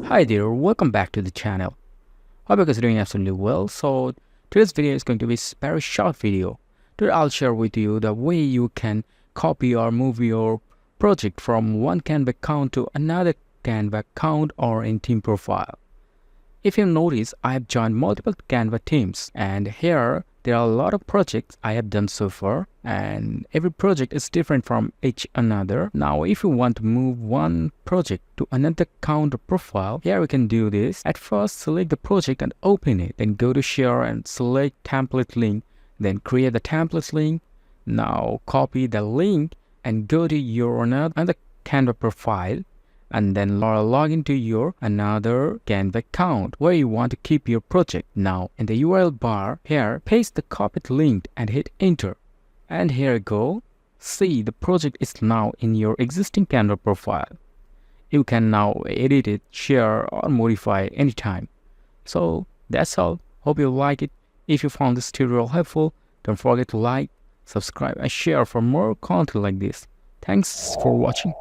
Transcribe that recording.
Hi there, welcome back to the channel. Hope you guys are doing absolutely well. So today's video is going to be a very short video. Today I'll share with you the way you can copy or move your project from one Canva account to another Canva account or in team profile. If you notice, I have joined multiple Canva teams, and here there are a lot of projects I have done so far, and every project is different from each another. Now if you want to move one project to another account or profile, here we can do this. At first, select the project and open it, then go to share and select template link, then create the template link. Now copy the link and go to your another Canva profile, and then log into your another Canva account where you want to keep your project. Now in the URL bar here, paste the copied link and hit enter. And here you go. See, the project is now in your existing Canva profile. You can now edit it, share or modify anytime. So that's all. Hope you like it. If you found this tutorial helpful, don't forget to like, subscribe and share for more content like this. Thanks for watching.